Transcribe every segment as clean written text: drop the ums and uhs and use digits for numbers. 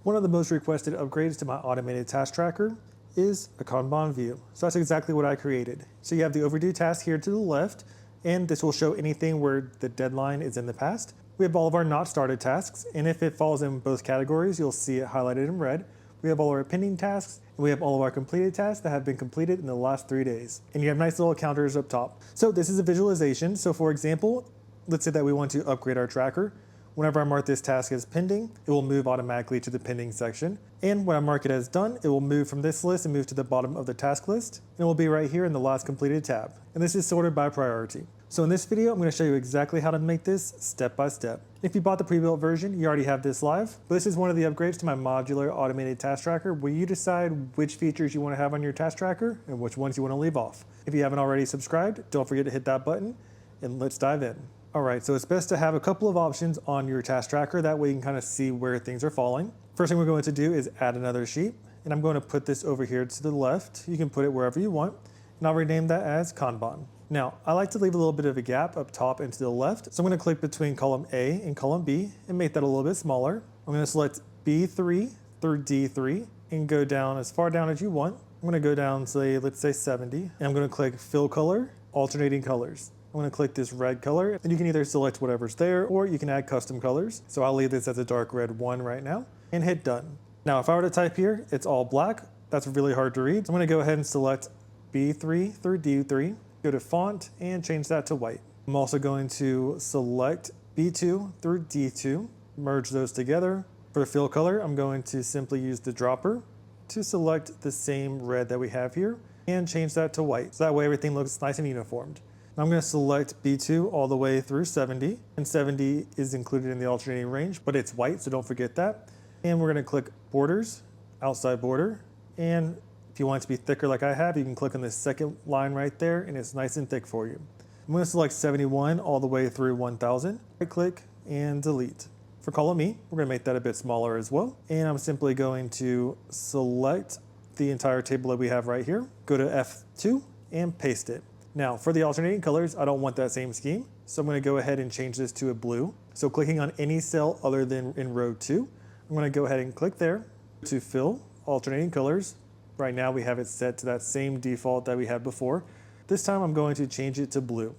One of the most requested upgrades to my automated task tracker is a Kanban view. So that's exactly what I created. So you have the overdue task here to the left, and this will show anything where the deadline is in the past. We have all of our not started tasks, and if it falls in both categories, you'll see it highlighted in red. We have all our pending tasks, and we have all of our completed tasks that have been completed in the last 3 days. And you have nice little counters up top. So this is a visualization. So for example, let's say that we want to upgrade our tracker. Whenever I mark this task as pending, it will move automatically to the pending section. And when I mark it as done, it will move from this list and move to the bottom of the task list. And it will be right here in the last completed tab. And this is sorted by priority. So in this video, I'm going to show you exactly how to make this step by step. If you bought the pre-built version, you already have this live. But this is one of the upgrades to my Modular Automated Task Tracker, where you decide which features you want to have on your task tracker and which ones you want to leave off. If you haven't already subscribed, don't forget to hit that button, and let's dive in. All right, so it's best to have a couple of options on your task tracker. That way you can kind of see where things are falling. First thing we're going to do is add another sheet, and I'm going to put this over here to the left. You can put it wherever you want, and I'll rename that as Kanban. Now, I like to leave a little bit of a gap up top and to the left, so I'm going to click between column A and column B and make that a little bit smaller. I'm going to select B3 through D3 and go down as far down as you want. I'm going to go down, say, let's say 70, and I'm going to click Fill Color, Alternating Colors. I'm going to click this red color, and you can either select whatever's there or you can add custom colors. So I'll leave this as a dark red 1 right now and hit done. Now, if I were to type here, it's all black. That's really hard to read. So I'm going to go ahead and select B3 through D3, go to font and change that to white. I'm also going to select B2 through D2, merge those together. For the fill color, I'm going to simply use the dropper to select the same red that we have here and change that to white. So that way everything looks nice and uniformed. I'm going to select B2 all the way through 70, and 70 is included in the alternating range, but it's white, so don't forget that. And we're going to click Borders, Outside Border, and if you want it to be thicker like I have, you can click on this second line right there, and it's nice and thick for you. I'm going to select 71 all the way through 1000, right click, and delete. For column E, we're going to make that a bit smaller as well, and I'm simply going to select the entire table that we have right here, go to F2, and paste it. Now, for the alternating colors, I don't want that same scheme, so I'm going to go ahead and change this to a blue. So clicking on any cell other than in row 2, I'm going to go ahead and click there to fill alternating colors. Right now we have it set to that same default that we had before. This time I'm going to change it to blue.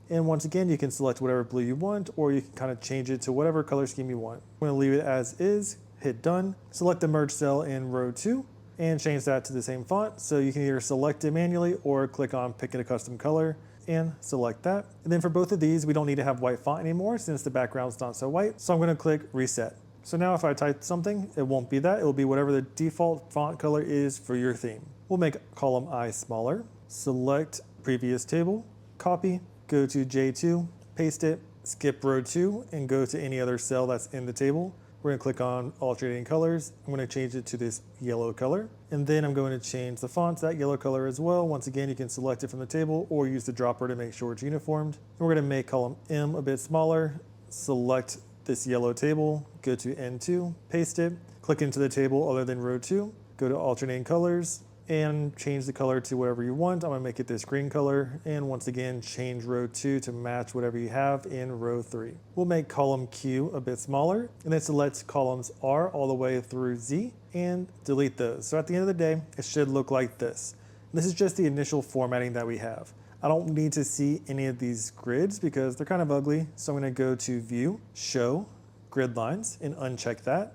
And once again, you can select whatever blue you want, or you can kind of change it to whatever color scheme you want. I'm going to leave it as is, hit done, select the merge cell in row 2, and change that to the same font. So you can either select it manually or click on pick a custom color and select that. And then for both of these, we don't need to have white font anymore since the background's not so white. So I'm going to click reset. So now if I type something, it won't be that. It will be whatever the default font color is for your theme. We'll make column I smaller, select previous table, copy, go to J2, paste it, skip row 2 and go to any other cell that's in the table. We're going to click on alternating colors. I'm going to change it to this yellow color. And then I'm going to change the font to that yellow color as well. Once again, you can select it from the table or use the dropper to make sure it's uniformed. And we're going to make column M a bit smaller. Select this yellow table, go to N2, paste it, click into the table other than row 2, go to alternating colors, and change the color to whatever you want. I'm going to make it this green color, and once again change row 2 to match whatever you have in row 3. We'll make column Q a bit smaller, and then select columns R all the way through Z and delete those. So at the end of the day, it should look like this. This is just the initial formatting that we have. I don't need to see any of these grids because they're kind of ugly, so I'm going to go to View, Show, Grid Lines, and uncheck that.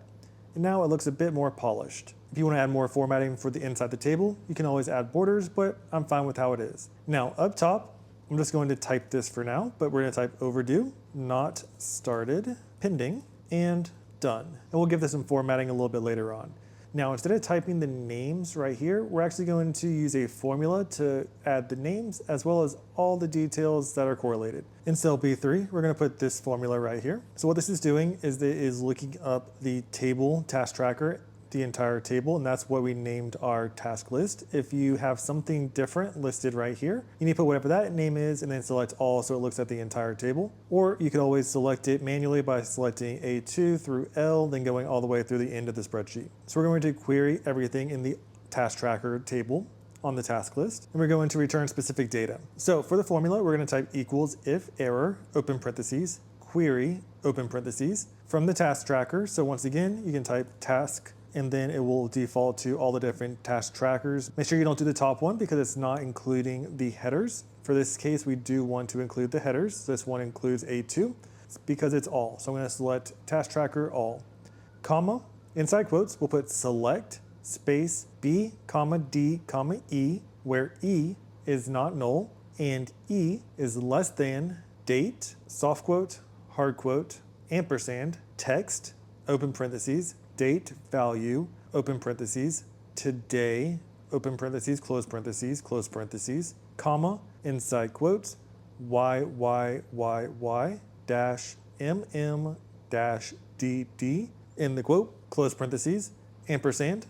And now it looks a bit more polished. If you want to add more formatting for the inside the table, you can always add borders, but I'm fine with how it is. Now up top, I'm just going to type this for now, but we're going to type overdue, not started, pending, and done. And we'll give this some formatting a little bit later on. Now, instead of typing the names right here, we're actually going to use a formula to add the names as well as all the details that are correlated. In cell B3, we're going to put this formula right here. So what this is doing is it is looking up the table task tracker, the entire table, and that's what we named our task list. If you have something different listed right here, you need to put whatever that name is and then select all so it looks at the entire table. Or you could always select it manually by selecting A2 through L, then going all the way through the end of the spreadsheet. So we're going to query everything in the task tracker table on the task list, and we're going to return specific data. So for the formula, we're going to type equals if error, open parentheses, query, open parentheses, from the task tracker. So once again, you can type task and then it will default to all the different task trackers. Make sure you don't do the top one because it's not including the headers. For this case, we do want to include the headers. This one includes A2 because it's all. So I'm going to select task tracker all, comma, inside quotes, we'll put select space B, comma, D, comma, E, where E is not null and E is less than date, soft quote, hard quote, ampersand, text, open parentheses, date, value, open parentheses, today, open parentheses, close parentheses, comma, inside quotes, y, dash, dash, dd, in the quote, close parentheses, ampersand,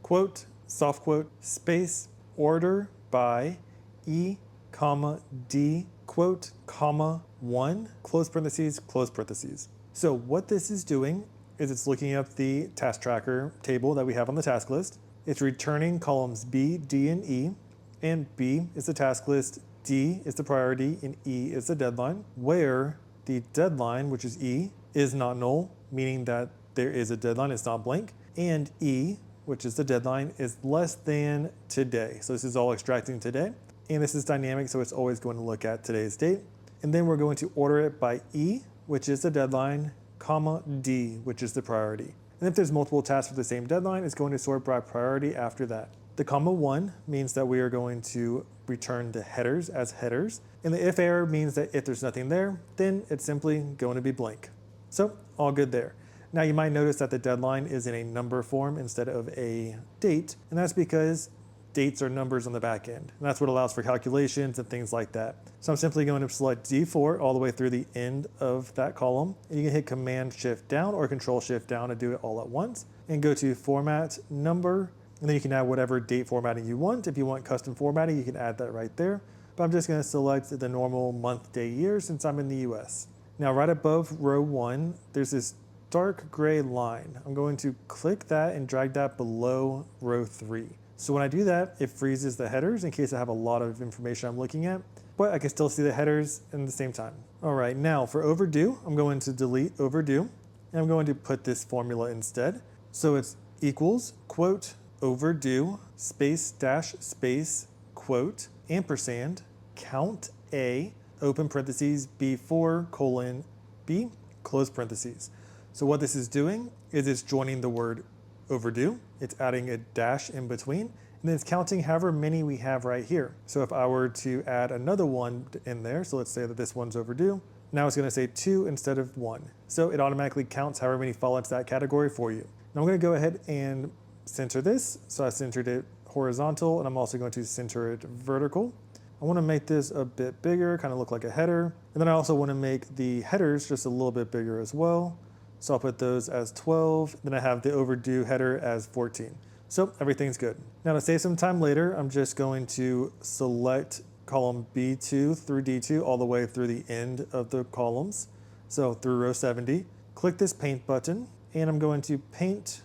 quote, soft quote, space, order by E, comma, D, quote, comma, 1, close parentheses, close parentheses. So what this is doing is it's looking up the task tracker table that we have on the task list. It's returning columns B, D, and E, and B is the task list, D is the priority, and E is the deadline, where the deadline, which is E, is not null, meaning that there is a deadline, it's not blank, and E, which is the deadline, is less than today. So this is all extracting today, and this is dynamic, so it's always going to look at today's date. And then we're going to order it by E, which is the deadline, comma, D, which is the priority. And if there's multiple tasks with the same deadline, it's going to sort by priority after that. The comma 1 means that we are going to return the headers as headers. And the if error means that if there's nothing there, then it's simply going to be blank. So all good there. Now you might notice that the deadline is in a number form instead of a date, and that's because dates are numbers on the back end. And that's what allows for calculations and things like that. So I'm simply going to select D4 all the way through the end of that column. And you can hit Command Shift down or Control Shift down to do it all at once. And go to Format, Number, and then you can add whatever date formatting you want. If you want custom formatting, you can add that right there. But I'm just going to select the normal month, day, year since I'm in the US. Now right above row 1, there's this dark gray line. I'm going to click that and drag that below row 3. So when I do that, it freezes the headers in case I have a lot of information I'm looking at, but I can still see the headers at the same time. All right, now for overdue, I'm going to delete overdue, and I'm going to put this formula instead. So it's equals, quote, overdue, space, dash, space, quote, ampersand, count A, open parentheses, B4, colon, B, close parentheses. So what this is doing is it's joining the word overdue, it's adding a dash in between, and then it's counting however many we have right here. So if I were to add another one in there, so let's say that this one's overdue, now it's gonna say 2 instead of 1. So it automatically counts however many fall into that category for you. Now I'm gonna go ahead and center this. So I centered it horizontal, and I'm also going to center it vertical. I wanna make this a bit bigger, kind of look like a header. And then I also wanna make the headers just a little bit bigger as well. So I'll put those as 12, then I have the overdue header as 14. So everything's good. Now to save some time later, I'm just going to select column B2 through D2 all the way through the end of the columns. So through row 70, click this paint button, and I'm going to paint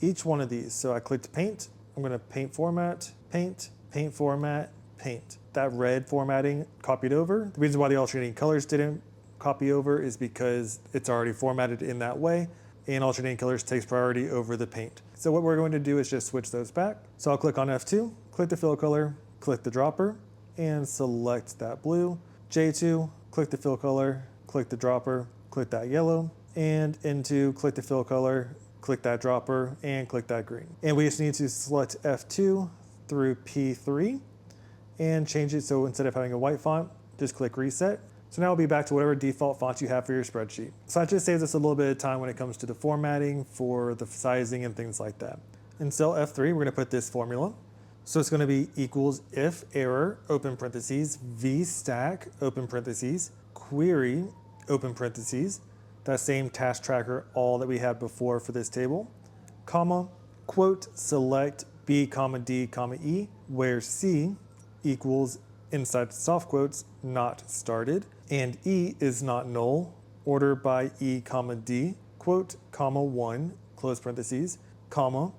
each one of these. So I clicked paint, I'm gonna paint format, paint, paint format, paint. That red formatting copied over. The reason why the alternating colors didn't copy over is because it's already formatted in that way, and alternating colors takes priority over the paint. So what we're going to do is just switch those back. So I'll click on F2, click the fill color, click the dropper, and select that blue. J2, click the fill color, click the dropper, click that yellow, and into click the fill color, click that dropper, and click that green. And we just need to select F2 through P3 and change it so instead of having a white font, just click reset. So now we'll be back to whatever default font you have for your spreadsheet. So that just saves us a little bit of time when it comes to the formatting for the sizing and things like that. In cell F3, we're gonna put this formula. So it's gonna be equals if error, open parentheses, V stack, open parentheses, query, open parentheses, that same task tracker all that we had before for this table, comma, quote, select B, comma, D, comma, E, where C equals inside soft quotes, not started, and E is not null, order by E, comma, D, quote, comma, 1, close parentheses, comma,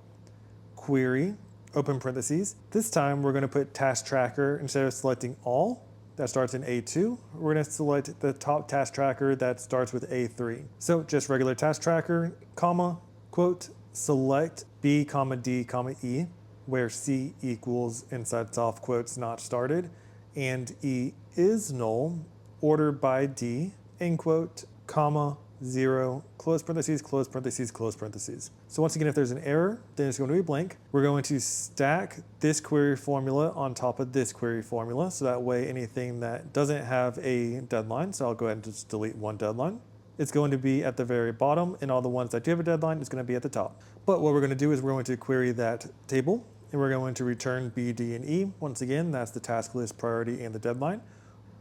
query, open parentheses. This time we're gonna put task tracker, instead of selecting all, that starts in A2. We're going to select the top task tracker that starts with A3. So just regular task tracker, comma, quote, select B, comma, D, comma, E, where C equals inside soft quotes not started, and E is null, order by D, end quote, comma, 0, close parentheses, close parentheses, close parentheses. So once again, if there's an error, then it's going to be blank. We're going to stack this query formula on top of this query formula, so that way anything that doesn't have a deadline, so I'll go ahead and just delete one deadline, it's going to be at the very bottom, and all the ones that do have a deadline is going to be at the top. But what we're going to do is we're going to query that table, and we're going to return B, D, and E. Once again, that's the task list, priority, and the deadline,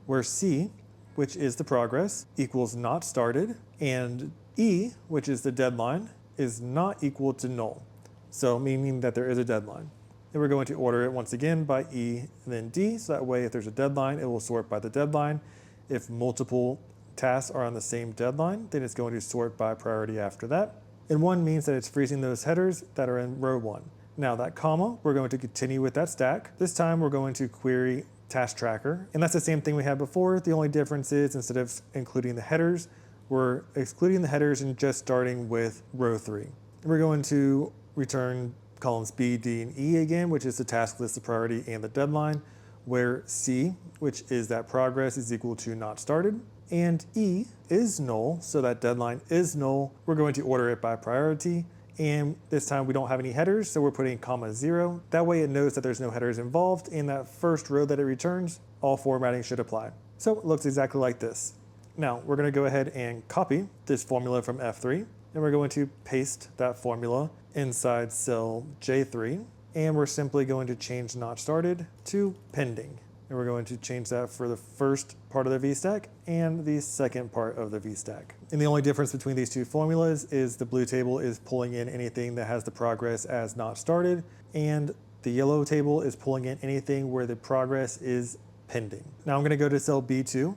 where C, which is the progress, equals not started, and E, which is the deadline, is not equal to null. So meaning that there is a deadline. And we're going to order it once again by E and then D, so that way if there's a deadline, it will sort by the deadline. If multiple tasks are on the same deadline, then it's going to sort by priority after that. And 1 means that it's freezing those headers that are in row 1. Now that comma, we're going to continue with that stack. This time we're going to query task tracker, and that's the same thing we had before. The only difference is instead of including the headers, we're excluding the headers and just starting with row 3. And we're going to return columns B, D, and E again, which is the task list, the priority, and the deadline, where C, which is that progress, is equal to not started, and E is null, so that deadline is null. We're going to order it by priority, and this time we don't have any headers, so we're putting comma 0. That way it knows that there's no headers involved. In that first row that it returns, all formatting should apply. So it looks exactly like this. Now we're going to go ahead and copy this formula from F3, and we're going to paste that formula inside cell J3, and we're simply going to change not started to pending. And we're going to change that for the first part of the VStack and the second part of the VStack. And the only difference between these two formulas is the blue table is pulling in anything that has the progress as not started, and the yellow table is pulling in anything where the progress is pending. Now I'm going to go to cell B2,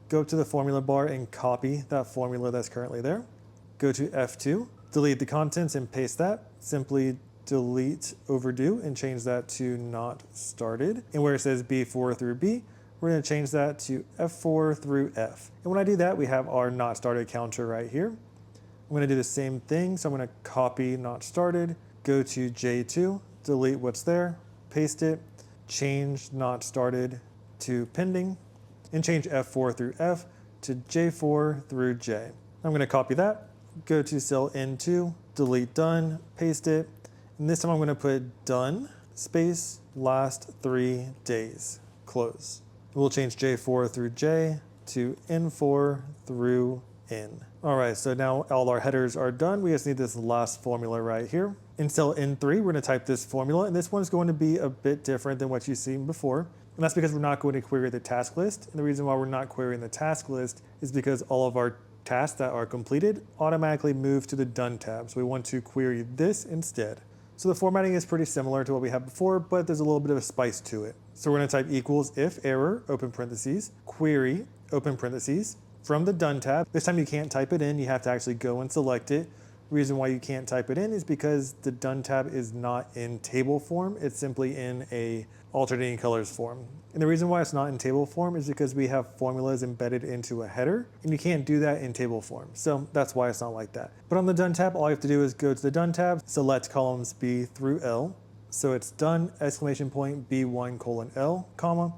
go to the formula bar and copy that formula that's currently there. Go to F2, delete the contents and paste that. Simply delete overdue and change that to not started. And where it says B4 through B, we're going to change that to F4 through F. And when I do that, we have our not started counter right here. I'm going to do the same thing. So I'm going to copy not started, go to J2, delete what's there, paste it, change not started to pending, and change F4 through F to J4 through J. I'm going to copy that, go to cell N2, delete done, paste it, and this time I'm going to put done, space, last 3 days, close. We'll change J4 through J to N4 through N. All right, so now all our headers are done. We just need this last formula right here. In cell N3, we're going to type this formula, and this one's going to be a bit different than what you've seen before. And that's because we're not going to query the task list. And the reason why we're not querying the task list is because all of our tasks that are completed automatically move to the done tab. So we want to query this instead. So the formatting is pretty similar to what we had before, but there's a little bit of a spice to it. So we're going to type equals if error, open parentheses, query, open parentheses, from the done tab. This time you can't type it in, you have to actually go and select it. Reason why you can't type it in is because the done tab is not in table form, it's simply in a alternating colors form. And the reason why it's not in table form is because we have formulas embedded into a header, and you can't do that in table form. So that's why it's not like that. But on the done tab, all you have to do is go to the done tab, select columns B through L. So it's done, exclamation point, B1 colon L, comma,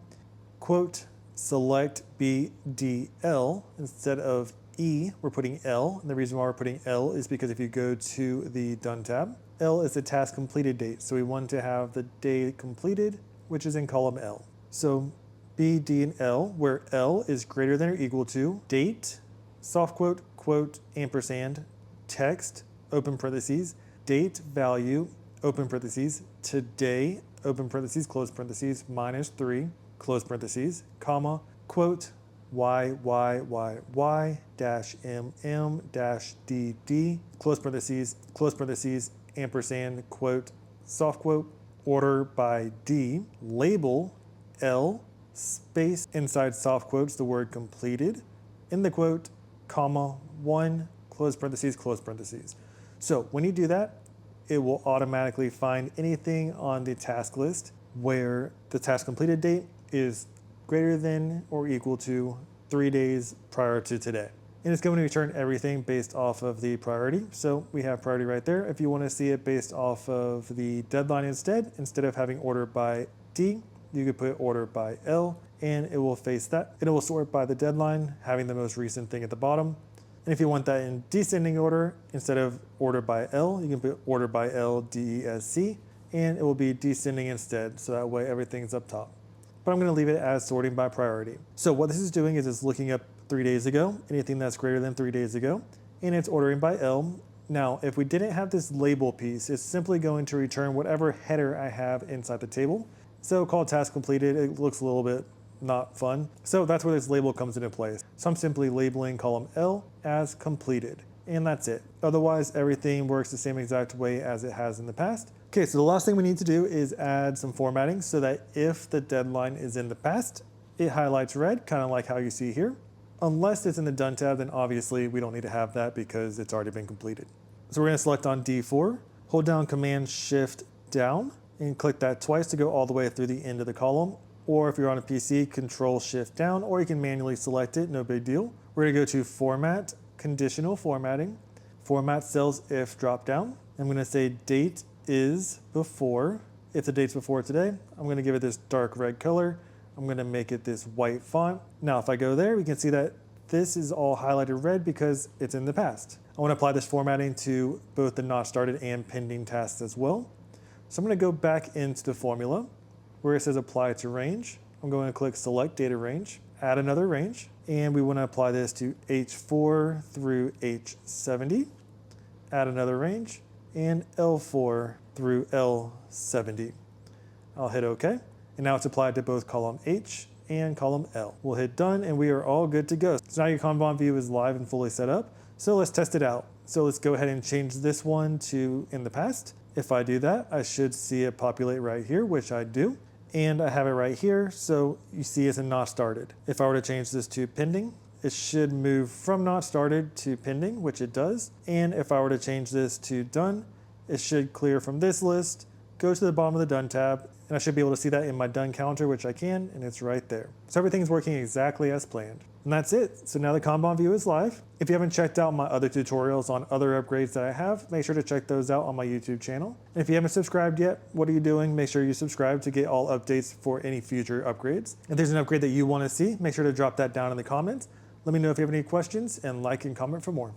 quote, select B, D, L. Instead of E, we're putting L. And the reason why we're putting L is because if you go to the done tab, L is the task completed date. So we want to have the day completed, which is in column L. So B, D, and L, where L is greater than or equal to date, soft quote, quote, ampersand, text, open parentheses, date value, open parentheses, today, open parentheses, close parentheses, -3, close parentheses, comma, quote, y, dash, dash, d, close parentheses, ampersand, quote, soft quote, order by D, label, L, space, inside soft quotes, the word completed, in the quote, comma, 1, close parentheses. So when you do that, it will automatically find anything on the task list where the task completed date is greater than or equal to 3 days prior to today. And it's going to return everything based off of the priority. So we have priority right there. If you want to see it based off of the deadline instead of having order by D, you could put order by L, and it will face that. It will sort by the deadline, having the most recent thing at the bottom. And if you want that in descending order, instead of order by L, you can put order by L, DESC, and it will be descending instead. So that way everything's up top. But I'm going to leave it as sorting by priority. So what this is doing is it's looking up 3 days ago, anything that's greater than 3 days ago, and it's ordering by L. Now, if we didn't have this label piece, it's simply going to return whatever header I have inside the table. So called task completed, it looks a little bit not fun. So that's where this label comes into place. So I'm simply labeling column L as completed, and that's it. Otherwise, everything works the same exact way as it has in the past. Okay, so the last thing we need to do is add some formatting so that if the deadline is in the past, it highlights red, kind of like how you see here. Unless it's in the Done tab, then obviously we don't need to have that because it's already been completed. So we're going to select on D4, hold down Command-Shift-Down, and click that twice to go all the way through the end of the column. Or if you're on a PC, Control-Shift-Down, or you can manually select it, no big deal. We're going to go to Format, Conditional Formatting, Format Cells If drop-down. I'm going to say Date is before. If the date's before today, I'm going to give it this dark red color. I'm going to make it this white font. Now, if I go there, we can see that this is all highlighted red because it's in the past. I want to apply this formatting to both the not started and pending tasks as well. So I'm going to go back into the formula where it says apply to range. I'm going to click select data range, add another range, and we want to apply this to H4 through H70, add another range, and L4 through L70. I'll hit OK. And now it's applied to both column H and column L. We'll hit done and we are all good to go. So now your Kanban view is live and fully set up. So let's test it out. So let's go ahead and change this one to in the past. If I do that, I should see it populate right here, which I do. And I have it right here. So you see it's a not started. If I were to change this to pending, it should move from not started to pending, which it does. And if I were to change this to done, it should clear from this list, go to the bottom of the Done tab, and I should be able to see that in my Done counter, which I can, and it's right there. So everything's working exactly as planned. And that's it. So now the Kanban view is live. If you haven't checked out my other tutorials on other upgrades that I have, make sure to check those out on my YouTube channel. And if you haven't subscribed yet, what are you doing? Make sure you subscribe to get all updates for any future upgrades. If there's an upgrade that you want to see, make sure to drop that down in the comments. Let me know if you have any questions, and like and comment for more.